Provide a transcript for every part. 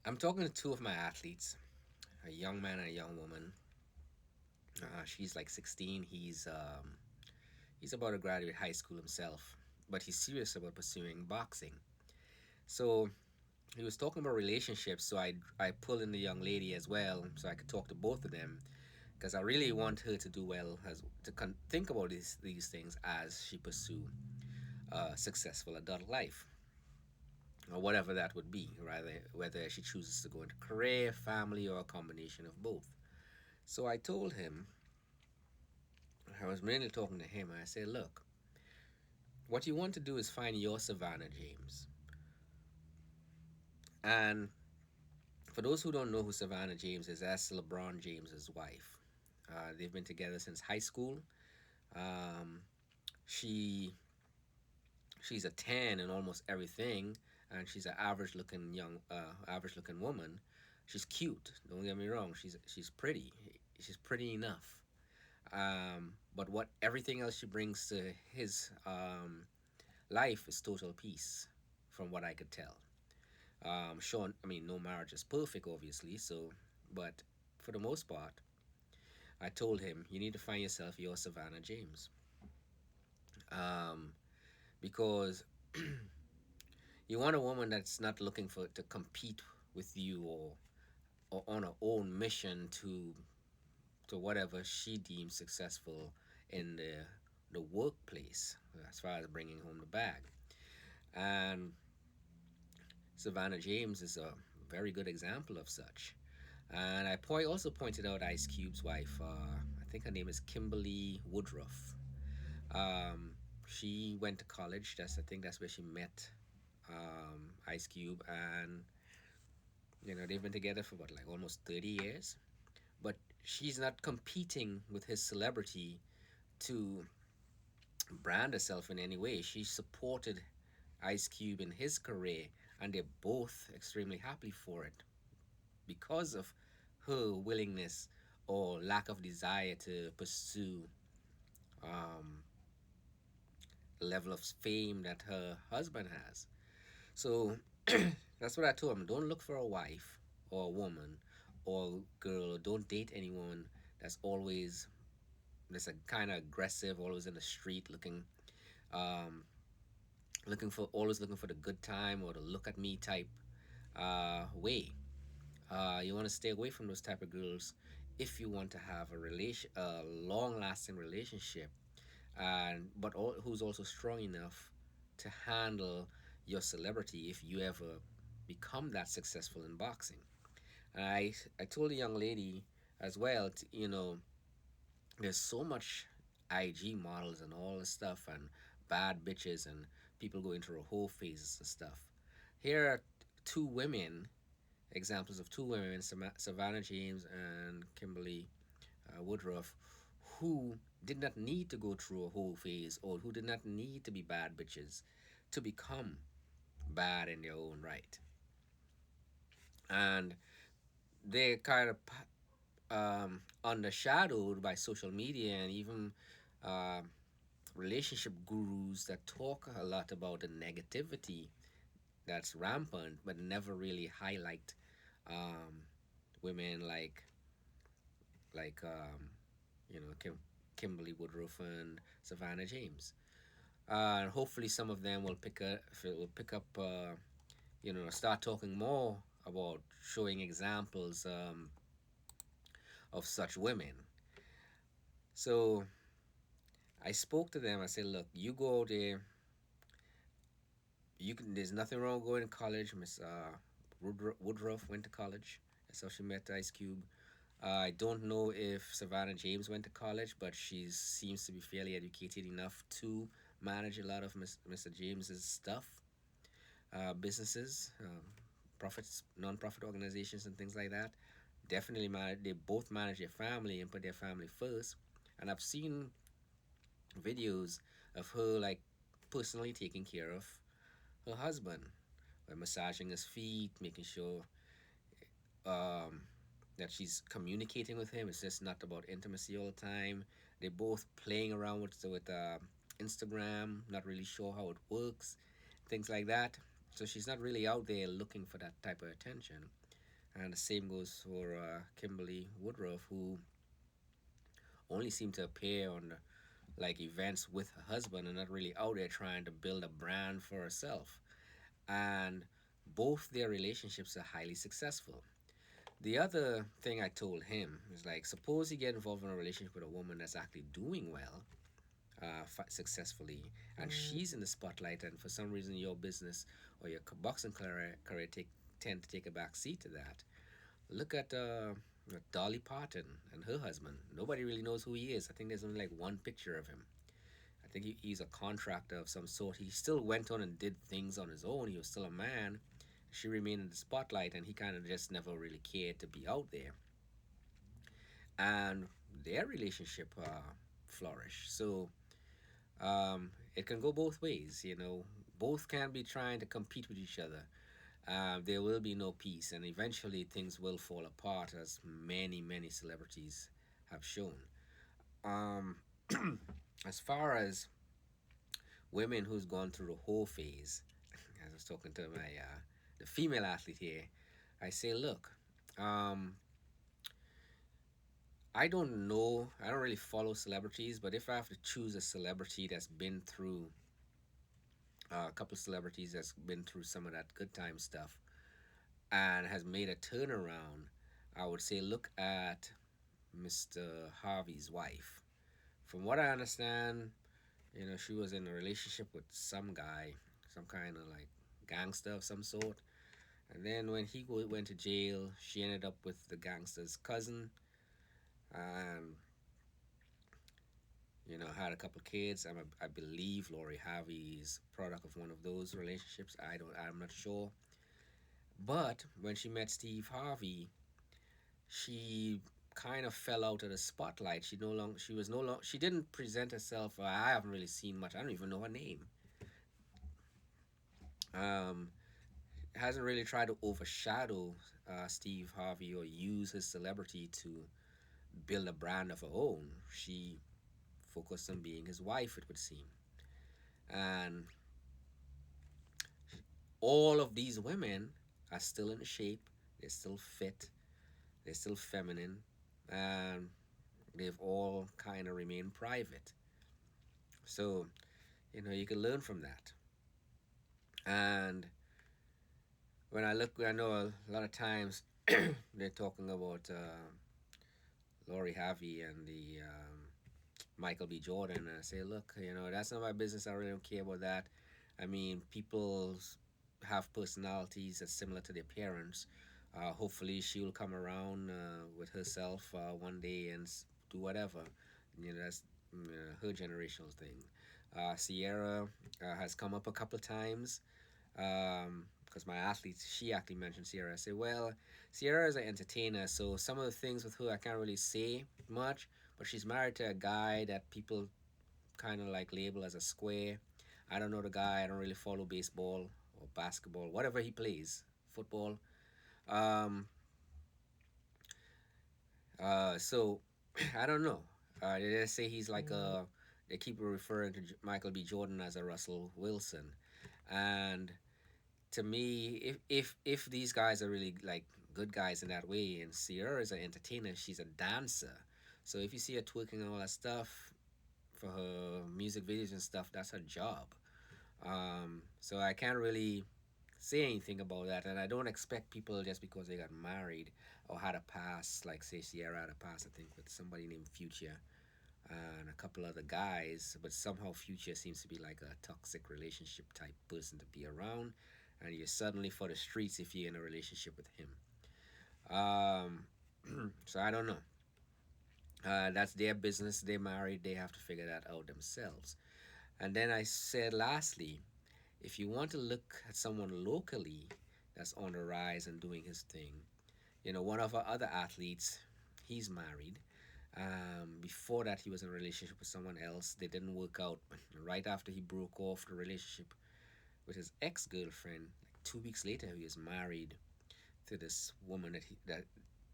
I'm talking to two of my athletes, a young man and a young woman. She's like 16. He's about to graduate high school himself, but he's serious about pursuing boxing. So he was talking about relationships, so I pulled in the young lady as well, so I could talk to both of them because I really want her to do well, as to think about these things as she pursue successful adult life, or whatever that would be, rather whether she chooses to go into career, family, or a combination of both. So I told him, I was mainly talking to him, and I said, look, what you want to do is find your Savannah James. And for those who don't know who Savannah James is, that's LeBron James's wife. They've been together since high school. Um, she she's a 10 in almost everything, and she's an average looking woman. She's cute. Don't get me wrong. She's pretty. She's pretty enough. But what everything else she brings to his life is total peace, from what I could tell. Sure, I mean, no marriage is perfect, obviously. So, but for the most part, I told him you need to find yourself your Savannah James, um, because you want a woman that's not looking for to compete with you, or on her own mission to whatever she deems successful in the workplace, as far as bringing home the bag. And Savannah James is a very good example of such. And also pointed out Ice Cube's wife. I think her name is Kimberly Woodruff. Um, she went to college. I think that's where she met Ice Cube, and they've been together for what, like almost 30 years. But she's not competing with his celebrity to brand herself in any way. She supported Ice Cube in his career, and they're both extremely happy for it because of her willingness or lack of desire to pursue um, the level of fame that her husband has. So that's what I told him. Don't look for a wife or a woman or girl. Don't date anyone that's always that's a kind of aggressive, always in the street, um, looking for the good time or the look at me type way. You want to stay away from those type of girls if you want to have a long lasting relationship, and who's also strong enough to handle your celebrity if you ever become that successful in boxing. And I told the young lady as well, there's so much IG models and all this stuff, and bad bitches, and people going through whole phases and stuff. Here are two women, examples of two women, Savannah James and Kimberly Woodruff, who did not need to go through a whole phase, or who did not need to be bad bitches to become bad in their own right. And they're kind of undershadowed by social media, and even uh, relationship gurus that talk a lot about the negativity that's rampant, but never really highlight um, women like Kimberly Woodruff and Savannah James. And hopefully some of them will pick up, start talking more about showing examples of such women. So I spoke to them. I said, look, you go out there. You can. There's nothing wrong with going to college. Miss Woodruff went to college. That's how she met Ice Cube. I don't know if Savannah James went to college, but she seems to be fairly educated enough to manage a lot of Mr. James's stuff, businesses, profits, non-profit organizations, and things like that. Definitely manage. They both manage their family and put their family first. And I've seen videos of her like personally taking care of her husband, by massaging his feet, making sure um, that she's communicating with him. It's just not about intimacy all the time. They're both playing around with Instagram, not really sure how it works, things like that. So she's not really out there looking for that type of attention. And the same goes for Kimberly Woodruff, who only seemed to appear on like events with her husband and not really out there trying to build a brand for herself. And both their relationships are highly successful. The other thing I told him is like, suppose you get involved in a relationship with a woman that's actually doing well, successfully, and she's in the spotlight, and for some reason your business or your boxing career tend to take a back seat to that. Look at Dolly Parton and her husband. Nobody really knows who he is. I think there's only like one picture of him. I think he's a contractor of some sort. He still went on and did things on his own. He was still a man. She remained in the spotlight, and he kind of just never really cared to be out there. And their relationship flourished. So it can go both ways, you know. Both can be trying to compete with each other. There will be no peace, and eventually things will fall apart, as many celebrities have shown. Um, as far as women who's gone through the whole phase, as I was talking to my the female athlete here, I say, look, um, I don't know, I don't really follow celebrities, but if I have to choose a celebrity that's been through a couple of celebrities that's been through some of that good time stuff and has made a turnaround, I would say look at Mr. Harvey's wife. From what I understand, you know, she was in a relationship with some guy, some kind of like gangster of some sort. And then when went to jail, she ended up with the gangster's cousin, and you know had a couple of kids. I believe Lori Harvey is product of one of those relationships. I'm not sure. But when she met Steve Harvey, she kind of fell out of the spotlight. She was no longer she didn't present herself. I haven't really seen much. I don't even know her name. Um, hasn't really tried to overshadow Steve Harvey or use his celebrity to build a brand of her own. She focused on being his wife, it would seem. And all of these women are still in shape, they're still fit, they're still feminine, and they've all kind of remained private. So, you know, you can learn from that. And when I look, I know a lot of times they're talking about Lori Harvey and the Michael B. Jordan, and I say, look, you know, that's not my business. I really don't care about that. I mean, people have personalities that's similar to their parents. Hopefully, she will come around with herself one day and do whatever. You know, that's her generational thing. Sierra has come up a couple of times because my athlete, she actually mentioned Sierra. I say, well, Sierra is an entertainer, so some of the things with her I can't really say much, but she's married to a guy that people kind of like label as a square. I don't know the guy. I don't really follow baseball or basketball, whatever he plays, football. Um, so I don't know. They say he's like a. They keep referring to Michael B. Jordan as a Russell Wilson, and to me, if these guys are really like good guys in that way, and Sierra is an entertainer, she's a dancer. So if you see her twerking and all that stuff for her music videos and stuff, that's her job. So I can't really say anything about that, and I don't expect people just because they got married or had a past, like say Sierra had a past, I think, with somebody named Future and a couple other guys, but somehow Future seems to be like a toxic relationship type person to be around, and you're suddenly for the streets if you're in a relationship with him. So I don't know. That's their business. They're married. They have to figure that out themselves. And then I said, lastly, if you want to look at someone locally that's on the rise and doing his thing, you know, one of our other athletes, he's married. Before that, he was in a relationship with someone else. They didn't work out. Right after he broke off the relationship with his ex girlfriend, like 2 weeks later, he was married to this woman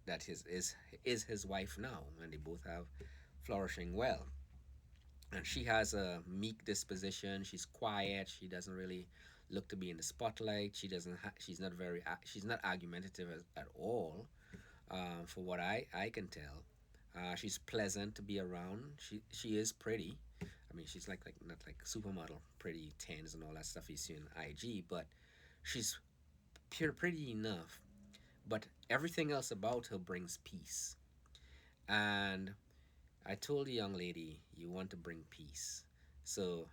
that is his wife now, and they both have flourishing well. And she has a meek disposition. She's quiet. She doesn't really look to be in the spotlight. She doesn't. She's not very. She's not argumentative at all. For what I can tell, she's pleasant to be around. She is pretty. I mean, she's like not like supermodel pretty tens and all that stuff you see on IG, but she's pretty enough. But everything else about her brings peace. And I told the young lady, you want to bring peace. So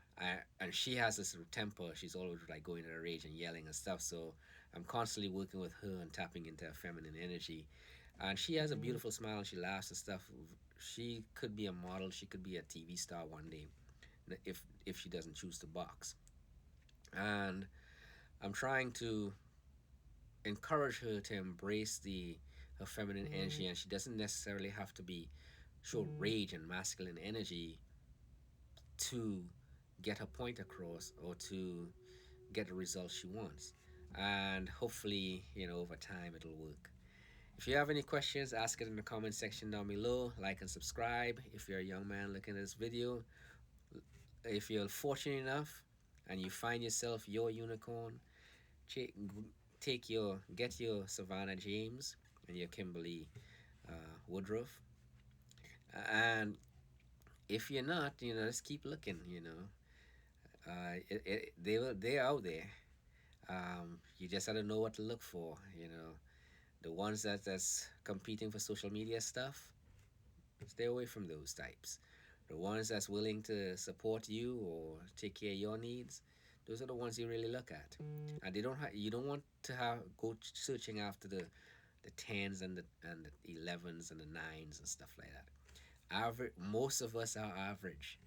and she has this temper. She's always like going in a rage and yelling and stuff. So I'm constantly working with her and tapping into her feminine energy. And she has a Mm-hmm. beautiful smile and she laughs and stuff. She could be a model. She could be a TV star one day, if she doesn't choose to box. And I'm trying to encourage her to embrace the her feminine Mm-hmm. energy, and she doesn't necessarily have to be show Mm-hmm. rage and masculine energy to get her point across or to get the results she wants. And hopefully, over time it'll work. If you have any questions, ask it in the comment section down below. Like and subscribe if you're a young man looking at this video. If you're fortunate enough and you find yourself your unicorn, take, get your Savannah James and your Kimberly Woodruff. And if you're not, just keep looking. They're out there. You just gotta know what to look for. The ones that's competing for social media stuff, stay away from those types. The ones that's willing to support you or take care of your needs, those are the ones you really look at. And you don't want to have go searching after the tens and the 11s and the nines and stuff like that. Average, most of us are average.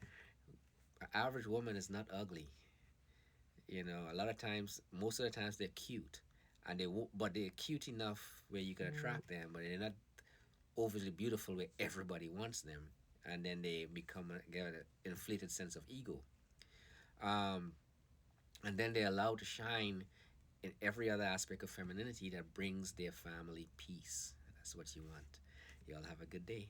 An average woman is not ugly. A lot of times, most of the times they're cute, and but they're cute enough where you can attract them, but they're not overly beautiful where everybody wants them, and then they get an inflated sense of ego. Um, and then they're allowed to shine in every other aspect of femininity that brings their family peace. That's what you want. Y'all have a good day.